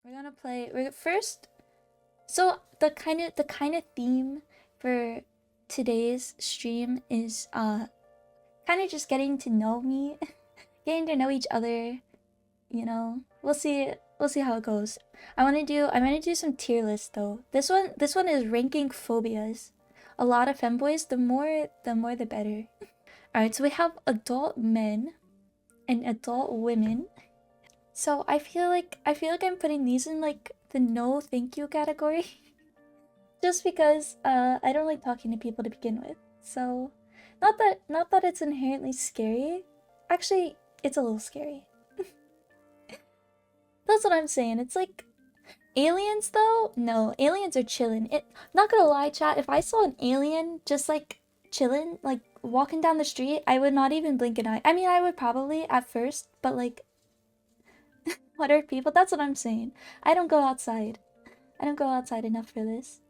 We're gonna play. We're first. So the kind of theme for today's stream is kind of just getting to know me, getting to know each other. You know, we'll see how it goes. I'm gonna do some tier lists though. This one is ranking phobias. A lot of femboys. The more the better. All right, so we have adult men and adult women. So I feel like I'm putting these in like the no thank you category. Just because I don't like talking to people to begin with. So not that it's inherently scary. Actually, it's a little scary. That's what I'm saying. It's like aliens though? No, aliens are chilling. Not gonna lie, chat, if I saw an alien just like chilling, like walking down the street, I would not even blink an eye. I mean, I would probably at first, but like what are people? That's what I'm saying. I don't go outside. I don't go outside enough for this.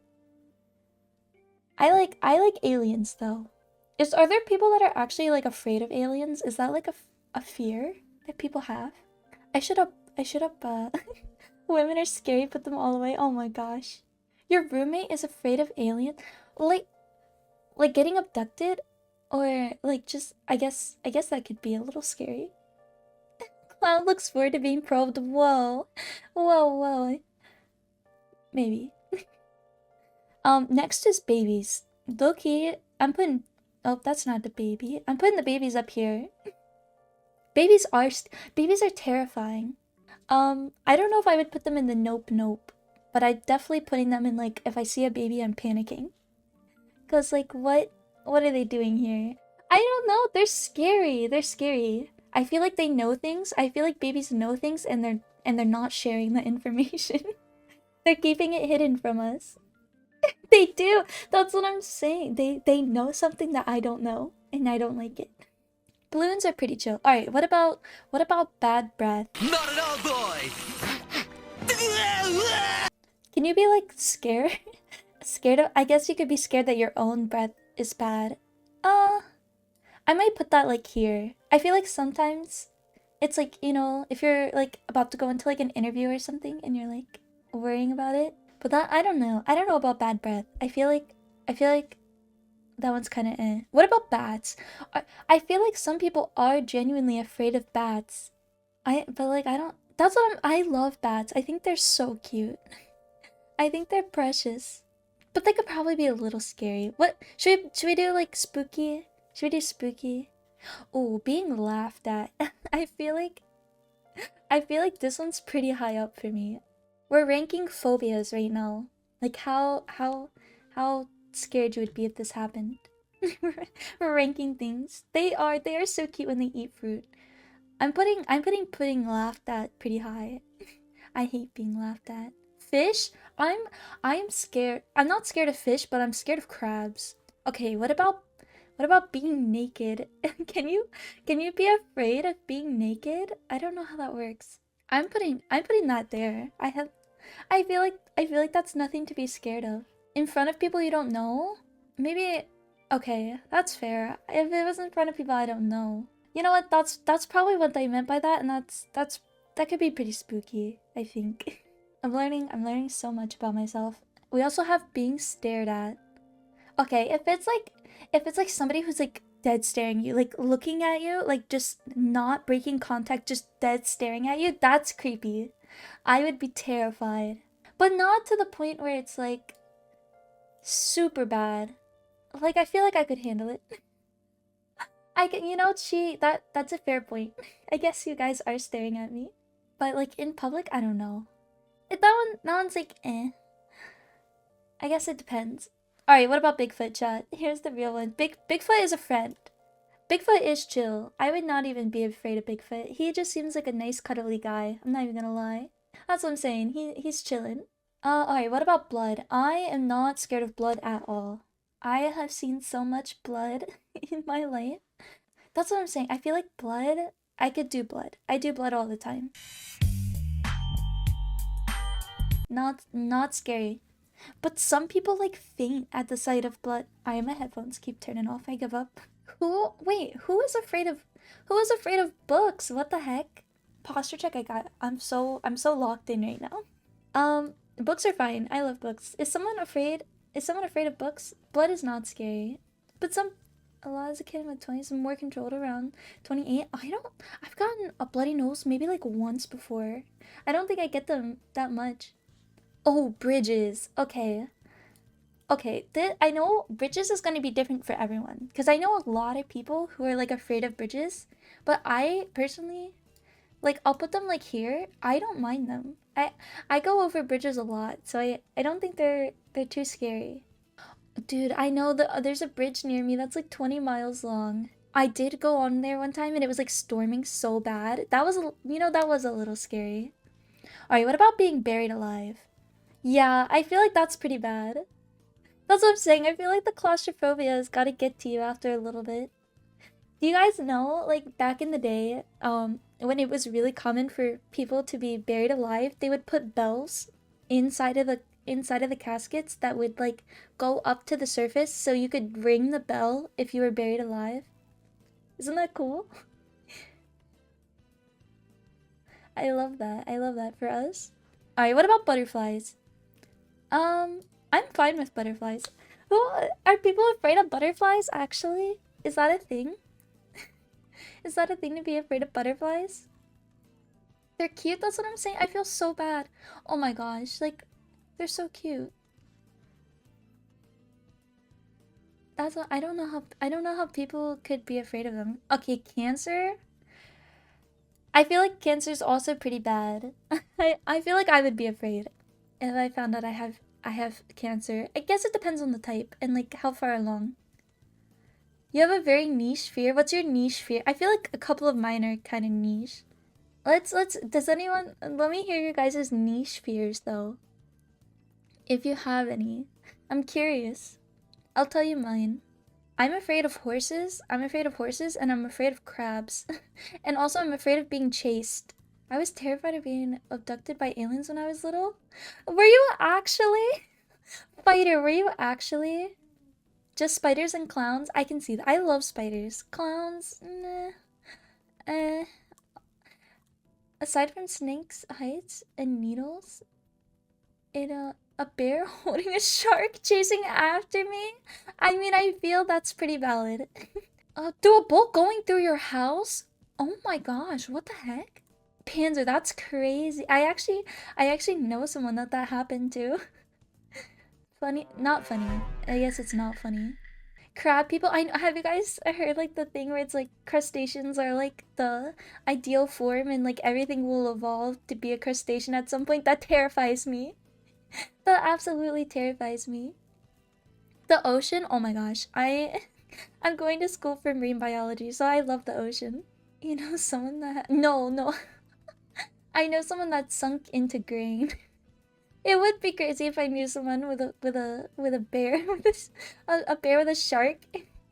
I like aliens though. Are there people that are actually like afraid of aliens? Is that like a fear that people have? I should have women are scary, put them all away. Oh my gosh. Your roommate is afraid of aliens? Like getting abducted? Or like just I guess that could be a little scary. Cloud looks forward to being probed. Whoa. Whoa. Maybe. Next is babies. Low-key, I'm putting... Oh, that's not the baby. I'm putting the babies up here. Babies are terrifying. I don't know if I would put them in the nope. But I'm definitely putting them in, like, if I see a baby, I'm panicking. Because, like, what are they doing here? I don't know. They're scary. I feel like they know things. I feel like babies know things and they're not sharing the information. They're keeping it hidden from us. They do. That's what I'm saying. They know something that I don't know, and I don't like it. Balloons are pretty chill. All right. What about bad breath? Not at all, boy. Can you be like scared? Scared of? I guess you could be scared that your own breath is bad. I might put that like here. I feel like sometimes it's like, you know, if you're like about to go into like an interview or something and you're like worrying about it. But that I don't know. I don't know about bad breath. I feel like that one's kind of eh. What about bats? I feel like some people are genuinely afraid of bats. But like I don't. That's what I love bats. I think they're so cute. I think they're precious. But they could probably be a little scary. What should we do like spooky? Should we do spooky? Oh, being laughed at. I feel like this one's pretty high up for me. We're ranking phobias right now. Like how scared you would be if this happened. We're ranking things. They are so cute when they eat fruit. I'm putting laughed at pretty high. I hate being laughed at. Fish? I'm scared. I'm not scared of fish, but I'm scared of crabs. Okay, what about being naked? Can you be afraid of being naked? I don't know how that works. I'm putting that there. I feel like that's nothing to be scared of. In front of people you don't know? Maybe okay, that's fair. If it was in front of people I don't know. You know what? That's probably what they meant by that, and that could be pretty spooky, I think. I'm learning so much about myself. We also have being stared at. Okay, if it's like somebody who's like dead staring you, like looking at you, like just not breaking contact, just dead staring at you, that's creepy. I would be terrified. But not to the point where it's like super bad. Like I feel like I could handle it. I can, you know, that's a fair point. I guess you guys are staring at me. But like in public, I don't know. That one's like eh. I guess it depends. Alright, what about Bigfoot, chat? Here's the real one. Bigfoot is a friend. Bigfoot is chill. I would not even be afraid of Bigfoot. He just seems like a nice cuddly guy. I'm not even gonna lie. That's what I'm saying. He's chillin'. Alright, what about blood? I am not scared of blood at all. I have seen so much blood in my life. That's what I'm saying. I feel like blood, I could do blood. I do blood all the time. Not scary. But some people like faint at the sight of blood. Alright, my headphones keep turning off. I give up. Who is afraid of books? What the heck? Posture check I got. I'm so locked in right now. Books are fine. I love books. Is someone afraid? Is someone afraid of books? Blood is not scary, but a lot as a kid in my 20s, I'm more controlled around 28. I don't. I've gotten a bloody nose maybe like once before. I don't think I get them that much. Oh, bridges. Okay. Okay, I know bridges is going to be different for everyone because I know a lot of people who are like afraid of bridges, but I personally like I'll put them like here. I don't mind them. I go over bridges a lot, so I don't think they're too scary. Dude, I know that there's a bridge near me that's like 20 miles long. I did go on there one time and it was like storming so bad. That was that was a little scary. All right, what about being buried alive? Yeah, I feel like that's pretty bad. That's what I'm saying. I feel like the claustrophobia has got to get to you after a little bit. Do you guys know, like back in the day, when it was really common for people to be buried alive, they would put bells inside of the caskets that would like go up to the surface so you could ring the bell if you were buried alive. Isn't that cool? I love that. I love that for us. Alright, what about butterflies? I'm fine with butterflies. Who are people afraid of butterflies actually? Is that a thing? Is that a thing to be afraid of butterflies? They're cute, that's what I'm saying. I feel so bad. Oh my gosh, like they're so cute. That's what I don't know how people could be afraid of them. Okay, cancer. I feel like cancer is also pretty bad. I feel like I would be afraid if I found out I have cancer. I guess it depends on the type and like how far along. You have a very niche fear. What's your niche fear? I feel like a couple of mine are kind of niche. Let's does anyone let me hear your guys' niche fears though. If you have any. I'm curious. I'll tell you mine. I'm afraid of horses. I'm afraid of horses and I'm afraid of crabs. And also I'm afraid of being chased. I was terrified of being abducted by aliens when I was little. Were you actually? Fighter, were you actually? Just spiders and clowns? I can see that. I love spiders. Clowns? Nah. Eh. Aside from snakes, heights, and needles, a bear holding a shark chasing after me? I mean, I feel that's pretty valid. Through a bolt going through your house? Oh my gosh, what the heck? Panzer, that's crazy. I actually know someone that happened to. Funny, not funny. I guess it's not funny. Crab people, have you guys heard like the thing where it's like crustaceans are like the ideal form and like everything will evolve to be a crustacean at some point? That terrifies me. That absolutely terrifies me. The ocean, oh my gosh. I'm going to school for marine biology, so I love the ocean. You know someone that no. I know someone that sunk into grain. It would be crazy if I knew someone with a bear a bear with a shark.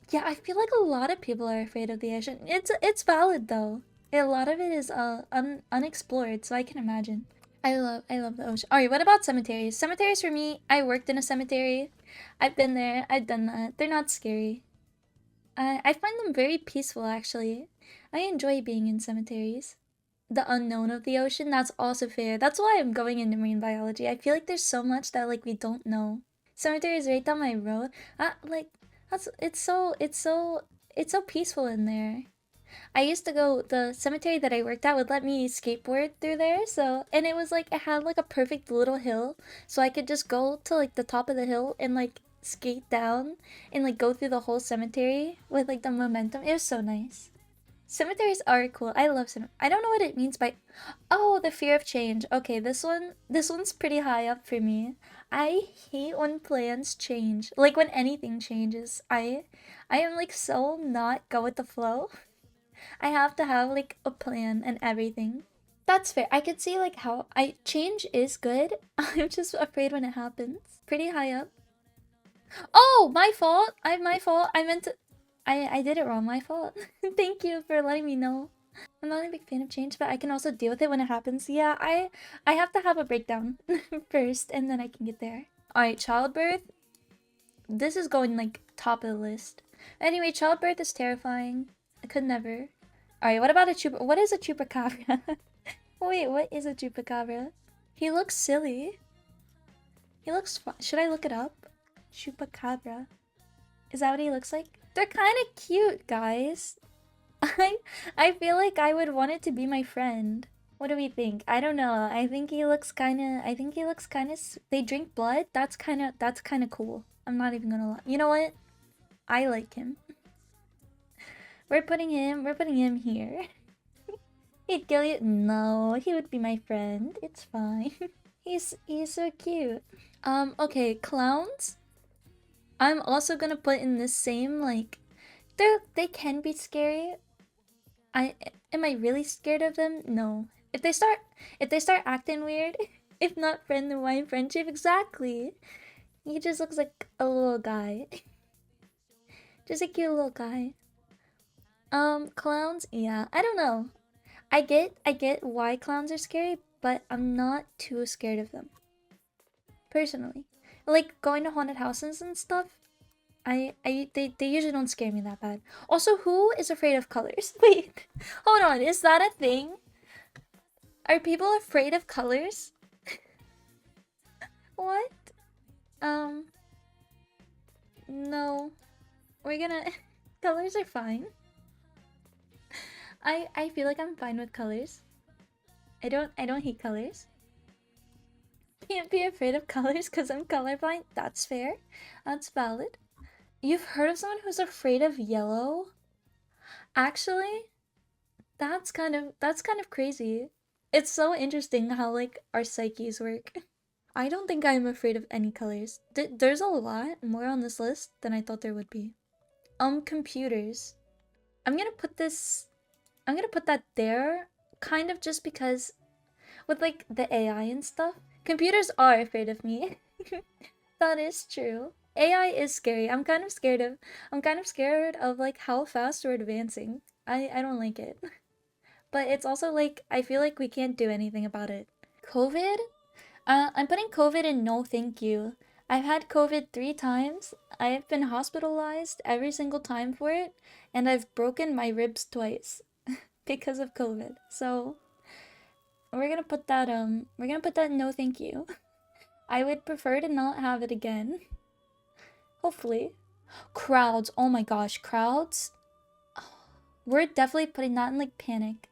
Yeah, I feel like a lot of people are afraid of the ocean. It's valid though. A lot of it is unexplored, so I can imagine. I love the ocean. Alright, what about cemeteries? Cemeteries for me, I worked in a cemetery. I've been there, I've done that. They're not scary. I find them very peaceful actually. I enjoy being in cemeteries. The unknown of the ocean, that's also fair. That's why I'm going into marine biology. I feel like there's so much that like we don't know. Cemetery is right down my road. Like that's it's so peaceful in there. I used to go the cemetery that I worked at would let me skateboard through there, so and it was like it had like a perfect little hill, so I could just go to like the top of the hill and like skate down and like go through the whole cemetery with like the momentum. It was so nice. Cemeteries are cool. I love I don't know what it means by oh, the fear of change. Okay, this one's pretty high up for me. I hate when plans change. Like when anything changes. I am like so not go with the flow. I have to have like a plan and everything. That's fair. I could see like how I change is good. I'm just afraid when it happens. Pretty high up. Oh, my fault. My fault. I meant to I did it wrong. My fault. Thank you for letting me know. I'm not a big fan of change, but I can also deal with it when it happens. Yeah, I have to have a breakdown first and then I can get there. Alright, childbirth. This is going like top of the list. Anyway, childbirth is terrifying. I could never. Alright, what about a chupa? What is a chupacabra? Wait, what is a chupacabra? He looks silly. He looks fun. Should I look it up? Chupacabra. Is that what he looks like? They're kind of cute, guys. I feel like I would want it to be my friend. What do we think? I don't know. I think he looks kind of. I think he looks kind of. They drink blood. That's kind of. That's kind of cool. I'm not even gonna lie. You know what? I like him. We're putting him. We're putting him here. He'd kill you. No, he would be my friend. It's fine. He's so cute. Okay, clowns. I'm also gonna put in the same like. They can be scary. Am I really scared of them? No. If they start acting weird, if not friend then why friendship? Exactly. He just looks like a little guy. Just a cute little guy. Clowns, yeah. I don't know. I get why clowns are scary, but I'm not too scared of them. Personally. Like going to haunted houses and stuff. They usually don't scare me that bad. Also, who is afraid of colors? Wait, hold on, is that a thing? Are people afraid of colors? What? No. We're gonna... Colors are fine. I feel like I'm fine with colors. I don't hate colors. Can't be afraid of colors because I'm colorblind. That's fair. That's valid. You've heard of someone who's afraid of yellow? Actually, that's kind of crazy. It's so interesting how like our psyches work. I don't think I'm afraid of any colors. There's a lot more on this list than I thought there would be. Computers. I'm gonna put that there, kind of just because with like the AI and stuff, computers are afraid of me. That is true. AI is scary. I'm kind of scared of like how fast we're advancing. I don't like it. But it's also like I feel like we can't do anything about it. COVID? I'm putting COVID in no thank you. I've had COVID 3 times. I've been hospitalized every single time for it, and I've broken my ribs twice because of COVID. So we're gonna put that no thank you. I would prefer to not have it again. Hopefully. Crowds. Oh my gosh, crowds. We're definitely putting that in like panic.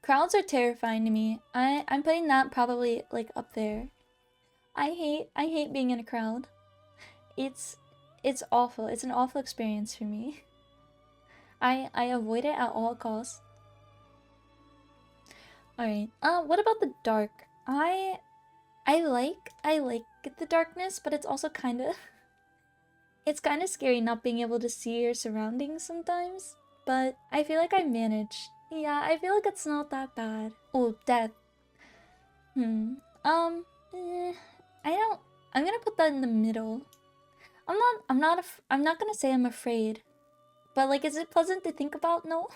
Crowds are terrifying to me. I'm putting that probably like up there. I hate being in a crowd. It's awful. It's an awful experience for me. I avoid it at all costs. Alright. What about the dark? I like the darkness, but it's also kinda it's kinda scary not being able to see your surroundings sometimes. But I feel like I manage. Yeah, I feel like it's not that bad. Oh, death. I don't. I'm gonna put that in the middle. I'm not gonna say I'm afraid, but like, is it pleasant to think about? No.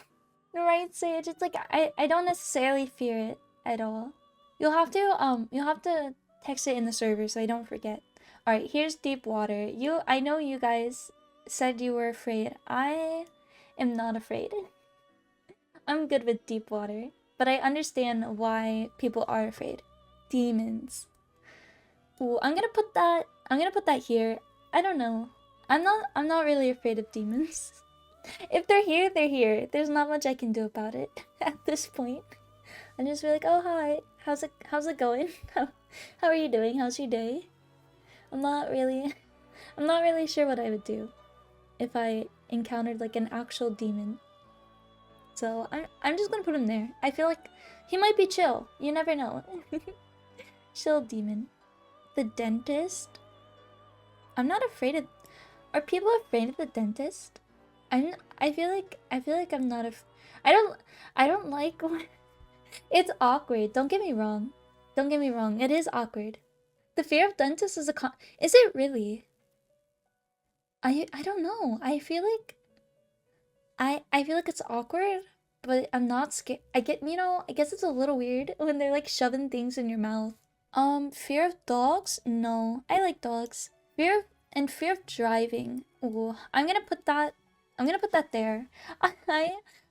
Right, Sage. It's like I don't necessarily fear it at all. You'll have to text it in the server so I don't forget. All right, here's deep water. I know you guys said you were afraid. I am not afraid. I'm good with deep water, but I understand why people are afraid. Demons. Ooh, I'm gonna put that here. I don't know. I'm not really afraid of demons. If they're here, they're here. There's not much I can do about it at this point. I'm just be like, oh hi, how's it going? How are you doing? How's your day? I'm not really sure what I would do if I encountered like an actual demon. So I'm just gonna put him there. I feel like he might be chill. You never know. Chill demon. The dentist. I'm not afraid of. Are people afraid of the dentist? I feel like I'm not I don't like. It's awkward. Don't get me wrong. Don't get me wrong. It is awkward. The fear of dentists is is it really? I don't know. I feel like I feel like it's awkward, but I'm not scared. I get, I guess it's a little weird when they're like shoving things in your mouth. Fear of dogs? No, I like dogs. Fear of driving. Ooh, I'm gonna put that there. I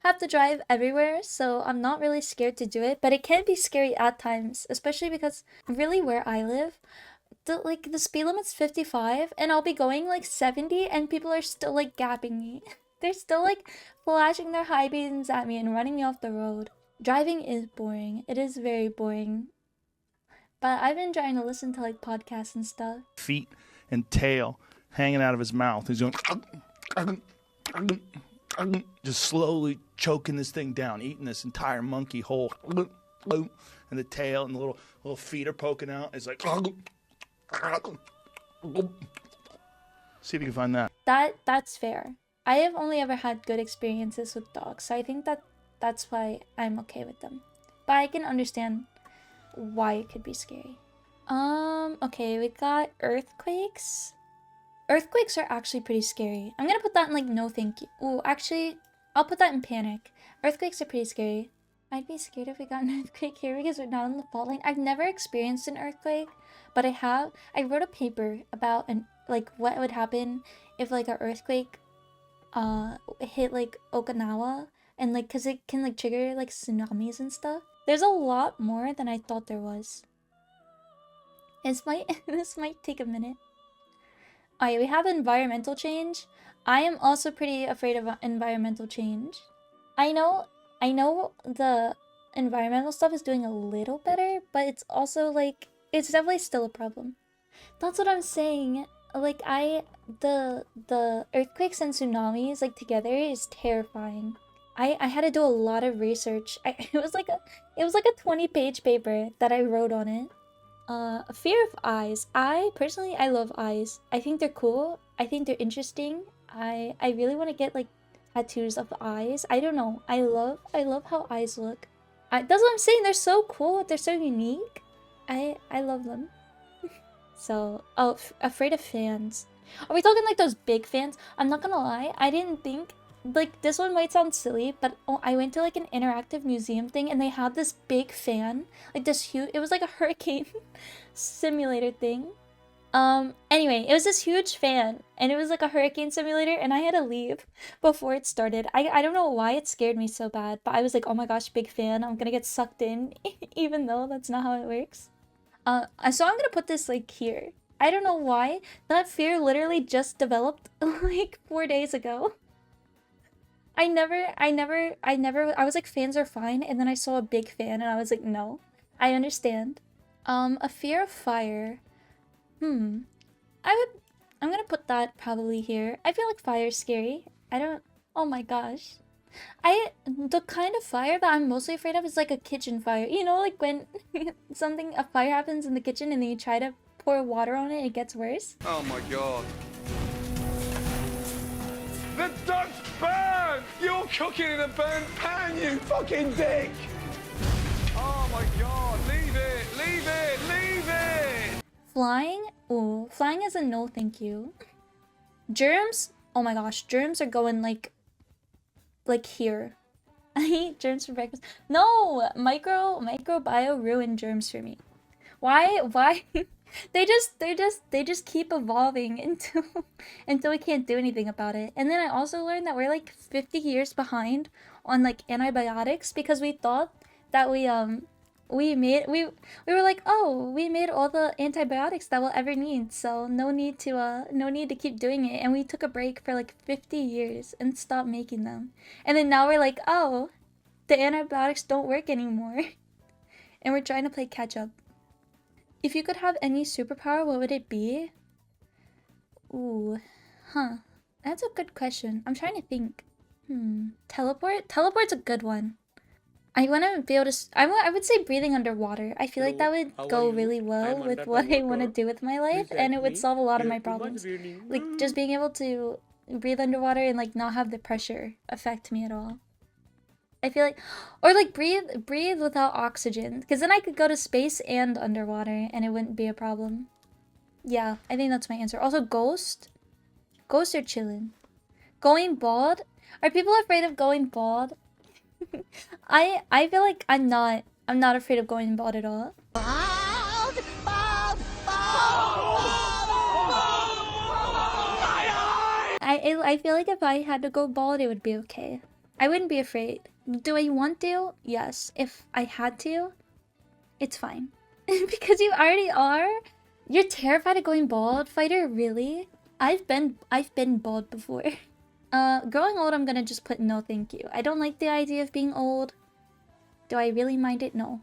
have to drive everywhere, so I'm not really scared to do it, but it can be scary at times, especially because really where I live, the speed limit's 55 and I'll be going like 70 and people are still like gapping me. They're still like flashing their high beams at me and running me off the road. Driving is boring. It is very boring. But I've been trying to listen to like podcasts and stuff. Feet and tail hanging out of his mouth. He's going just slowly choking this thing down, eating this entire monkey whole. And the tail and the little feet are poking out. It's like see if you can find that. That's fair. I have only ever had good experiences with dogs, so I think that's why I'm okay with them. But I can understand why it could be scary. Okay, we got earthquakes. Earthquakes are actually pretty scary. I'm gonna put that in like no thank you. Ooh, actually, I'll put that in panic. Earthquakes are pretty scary. I'd be scared if we got an earthquake here because we're not in the fault line. I've never experienced an earthquake, but I wrote a paper about like what would happen if like an earthquake hit like Okinawa, and like cause it can like trigger like tsunamis and stuff. There's a lot more than I thought there was. This might take a minute. Alright, we have environmental change. I am also pretty afraid of environmental change. I know the environmental stuff is doing a little better, but it's also like it's definitely still a problem. That's what I'm saying. Like the earthquakes and tsunamis like together is terrifying. I had to do a lot of research. It was like a 20-page paper that I wrote on it. Fear of eyes. I love eyes. I think they're cool. I think they're interesting. I really want to get like tattoos of eyes. I don't know. I love how eyes look. That's what I'm saying. They're so cool. They're so unique. I love them. So, afraid of fans. Are we talking like those big fans? I'm not gonna lie. I didn't think like this one might sound silly, but I went to like an interactive museum thing and they had this big fan, like this huge. It was like a hurricane simulator thing. Anyway, it was this huge fan and it was like a hurricane simulator and I had to leave before it started. I don't know why it scared me so bad, but I was like, oh my gosh, big fan, I'm gonna get sucked in even though that's not how it works. So I'm gonna put this like here. I don't know why that fear literally just developed like 4 days ago. I was like, fans are fine, and then I saw a big fan and I was like, no, I understand. A fear of fire. I'm gonna put that probably here. I feel like fire is scary. Oh my gosh. The kind of fire that I'm mostly afraid of is like a kitchen fire. You know, like when a fire happens in the kitchen and then you try to pour water on it, it gets worse. Oh my god. The duck's burned! You're cooking in a burnt pan, you fucking dick! Oh my god, leave it, leave it, leave it! Flying? Ooh, flying is a no thank you. Germs? Oh my gosh, germs are going like here. I eat germs for breakfast. No! Microbio ruined germs for me. Why? They just keep evolving until we can't do anything about it. And then I also learned that we're like 50 years behind on like antibiotics because we thought that we were like, oh, we made all the antibiotics that we'll ever need, so no need to keep doing it. And we took a break for like 50 years and stopped making them. And then now we're like, oh, the antibiotics don't work anymore. And we're trying to play catch up. If you could have any superpower, what would it be? Ooh, that's a good question. I'm trying to think. Teleport? Teleport's a good one. I want to be able to... I would say breathing underwater. I feel like that would go really well with what I want to do with my life, and it would solve a lot of my problems. Like, just being able to breathe underwater and, like, not have the pressure affect me at all. I feel like... Or, like, breathe without oxygen. Because then I could go to space and underwater, and it wouldn't be a problem. Yeah, I think that's my answer. Also, ghost? Ghosts are chillin'. Going bald? Are people afraid of going bald? I feel like I'm not afraid of going bald at all. Bald, bald, bald, I feel like if I had to go bald, it would be okay. I wouldn't be afraid. Do I want to? Yes. If I had to, it's fine. Because you already are? You're terrified of going bald, fighter? Really? I've been bald before. Growing old, I'm gonna just put no thank you. I don't like the idea of being old. Do I really mind it? No.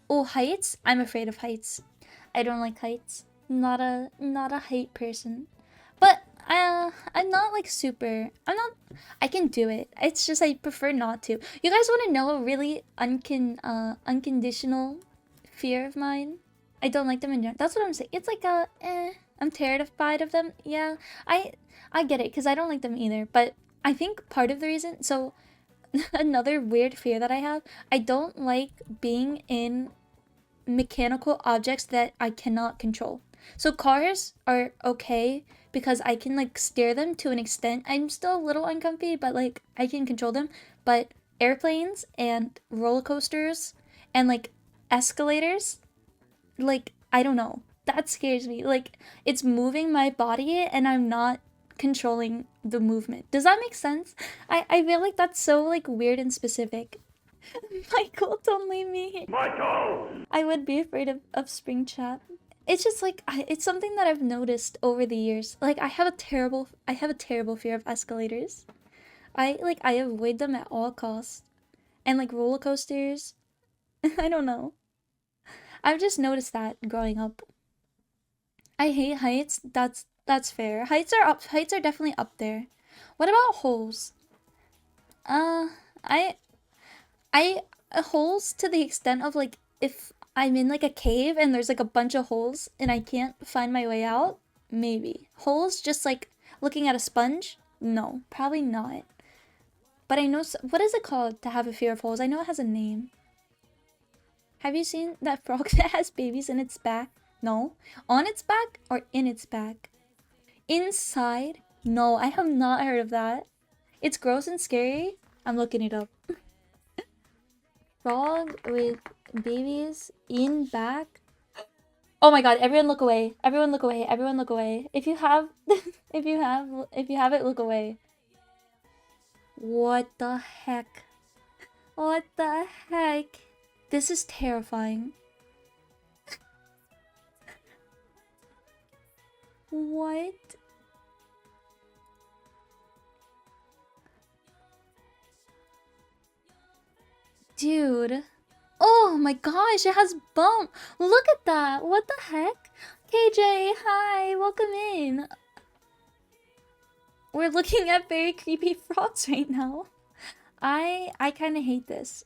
Oh, heights? I'm afraid of heights. I don't like heights. Not a height person. But I'm not like super. I can do it. It's just I prefer not to. You guys want to know a really unconditional fear of mine? I don't like them in general. That's what I'm saying. It's like I'm terrified of them. Yeah, I get it because I don't like them either. But I think part of the reason. So another weird fear that I have. I don't like being in mechanical objects that I cannot control. So cars are okay because I can like steer them to an extent. I'm still a little uncomfy, but like I can control them. But airplanes and roller coasters and like escalators, like I don't know. That scares me. Like it's moving my body and I'm not controlling the movement. Does that make sense? I feel like that's so like weird and specific. Michael, don't leave me here. Michael! I would be afraid of spring trap. It's just like it's something that I've noticed over the years. Like I have a terrible fear of escalators. I avoid them at all costs. And like roller coasters. I don't know. I've just noticed that growing up. I hate heights. That's fair. Heights are definitely up there. What about holes? Holes to the extent of like if I'm in like a cave and there's like a bunch of holes and I can't find my way out, maybe. Holes just like looking at a sponge? No, probably not. But I know what is it called to have a fear of holes? I know it has a name. Have you seen that frog that has babies in its back? No. On its back or in its back? Inside? No, I have not heard of that. It's gross and scary. I'm looking it up. Frog with babies in back. Oh my god, everyone look away. Everyone look away. Everyone look away. If you have if you have it, look away. What the heck? What the heck? This is terrifying. What? Dude. Oh my gosh, it has bump. Look at that. What the heck? KJ, hi. Welcome in. We're looking at very creepy frogs right now. I kind of hate this.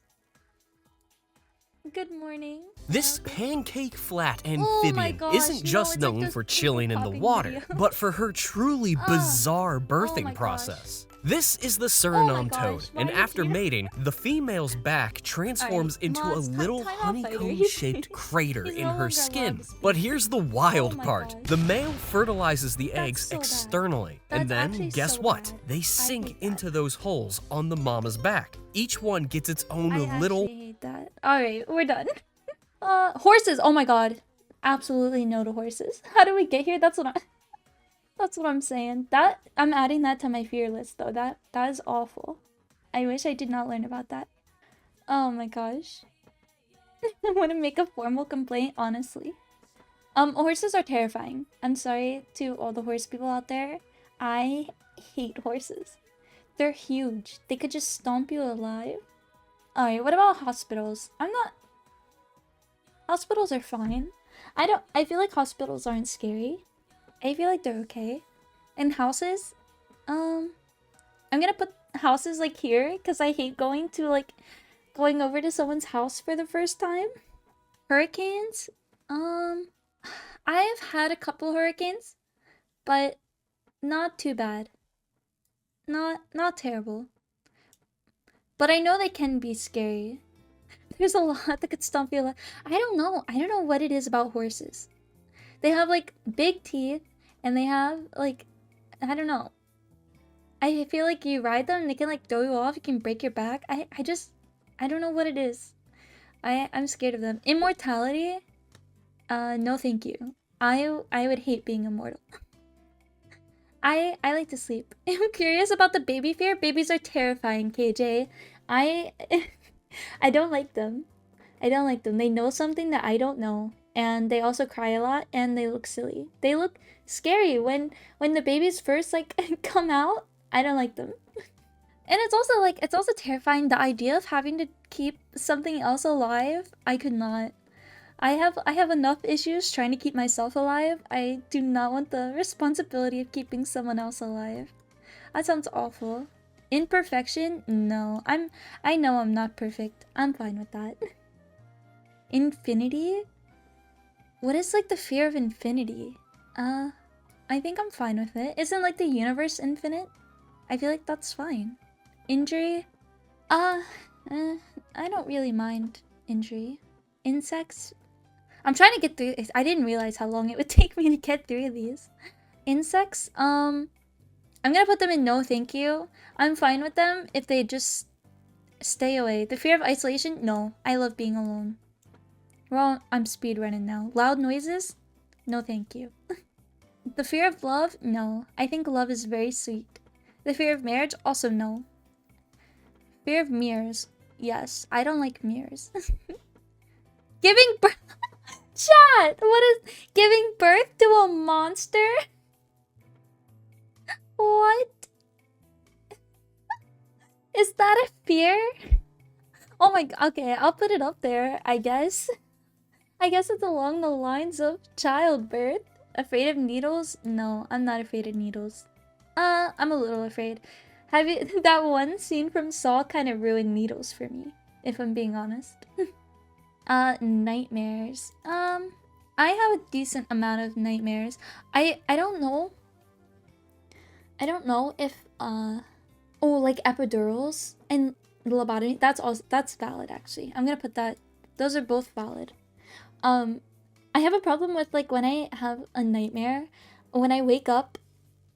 Good morning. This pancake flat Oh my amphibian gosh, isn't no, just it's like known those for creepy chilling in the popping water, videos. but for her truly bizarre my birthing gosh. process. This is the Suriname gosh, toad, why and are you after here? mating, the female's back transforms Alright, into a Moz, little time out, fighter. honeycomb-shaped crater he's in no her longer skin. allowed to speak. But here's the wild my part. gosh. The male fertilizes the eggs so bad. externally, and That's then, actually guess so what? bad. They I sink hate that. into those holes on the mama's back. Each one gets its own I little actually hate that. Alright, we're done. Horses. Oh my god. Absolutely no to horses. How do we get here? That's what I'm saying. I'm adding that to my fear list though. That is awful. I wish I did not learn about that. Oh my gosh. I want to make a formal complaint, honestly. Horses are terrifying. I'm sorry to all the horse people out there. I hate horses. They're huge. They could just stomp you alive. Alright, what about hospitals? Hospitals are fine. I feel like hospitals aren't scary. I feel like they're okay. And houses? I'm gonna put houses like here because I hate going over to someone's house for the first time. Hurricanes? I've had a couple hurricanes, but not too bad. Not terrible. But I know they can be scary. There's a lot that could stomp you alive. I don't know what it is about horses. They have like big teeth and they have like, I don't know. I feel like you ride them and they can like throw you off. You can break your back. I don't know what it is. I'm scared of them. Immortality? No thank you. I would hate being immortal. I like to sleep. I'm curious about the baby fear. Babies are terrifying, KJ. I I don't like them. I don't like them. They know something that I don't know, and they also cry a lot, and they look silly. They look scary when the babies first like come out. I don't like them. And it's also terrifying, the idea of having to keep something else alive. I could not. I have enough issues trying to keep myself alive. I do not want the responsibility of keeping someone else alive. That sounds awful. Imperfection? No. I know I'm not perfect. I'm fine with that. Infinity? What is like the fear of infinity? I think I'm fine with it. Isn't like the universe infinite? I feel like that's fine. Injury? I don't really mind injury. Insects? I'm trying to get through. I didn't realize how long it would take me to get through these. Insects? I'm gonna put them in no thank you. I'm fine with them if they just stay away. The fear of isolation? No. I love being alone. Well, I'm speedrunning now. Loud noises? No thank you. The fear of love? No. I think love is very sweet. The fear of marriage? Also no. Fear of mirrors? Yes. I don't like mirrors. Giving birth? Chat! What is giving birth to a monster? What? Is that a fear? Oh my god, okay, I'll put it up there, I guess. I guess it's along the lines of childbirth. Afraid of needles? No, I'm not afraid of needles. I'm a little afraid. Have you that one scene from Saw kind of ruined needles for me, if I'm being honest. Nightmares. I have a decent amount of nightmares. I don't know. I don't know if oh, like epidurals and lobotomy. That's valid actually. I'm gonna put that. Those are both valid. I have a problem with like when I have a nightmare, when I wake up,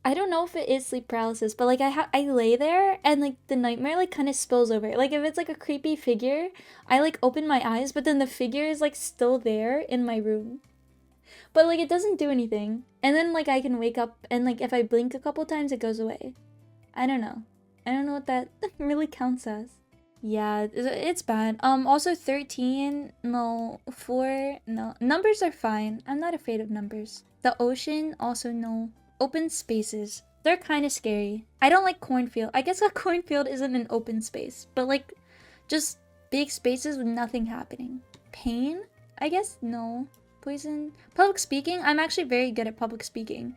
I don't know if it is sleep paralysis, but like I lay there and like the nightmare like kind of spills over. Like if it's like a creepy figure, I like open my eyes, but then the figure is like still there in my room. But like it doesn't do anything. And then like I can wake up and like if I blink a couple times it goes away. I don't know. I don't know what that really counts as. Yeah, it's bad. Also 13, no. 4, no. Numbers are fine. I'm not afraid of numbers. The ocean, also no. Open spaces. They're kind of scary. I don't like cornfield. I guess a cornfield isn't an open space, but like just big spaces with nothing happening. Pain? I guess no. Poison? Public speaking? I'm actually very good at public speaking.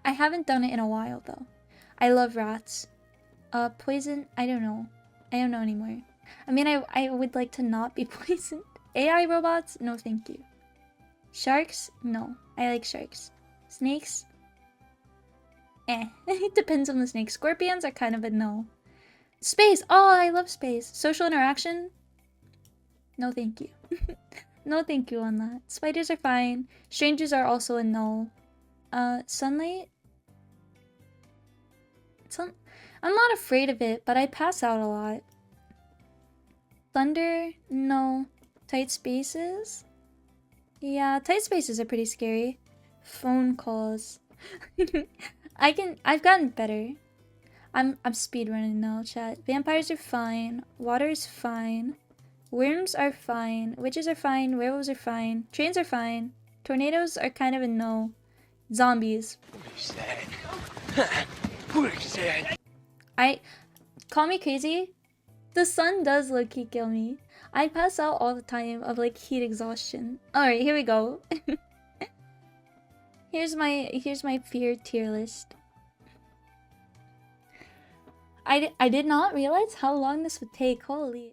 I haven't done it in a while though. I love rats. Poison? I don't know. I don't know anymore. I mean, I would like to not be poisoned. AI robots? No, thank you. Sharks? No. I like sharks. Snakes? It depends on the snake. Scorpions are kind of a no. Space! Oh, I love space. Social interaction? No, thank you. No, thank you on that. Spiders are fine. Strangers are also a no. Sunlight? I'm not afraid of it, but I pass out a lot. Thunder? No. Tight spaces? Yeah, tight spaces are pretty scary. Phone calls. I've gotten better. I'm speedrunning now, chat. Vampires are fine. Water is fine. Worms are fine. Witches are fine. Werewolves are fine. Trains are fine. Tornadoes are kind of a no. Zombies. Call me crazy. The sun does low-key kill me. I pass out all the time of like heat exhaustion. Alright, here we go. Here's my fear tier list. I did not realize how long this would take. Holy.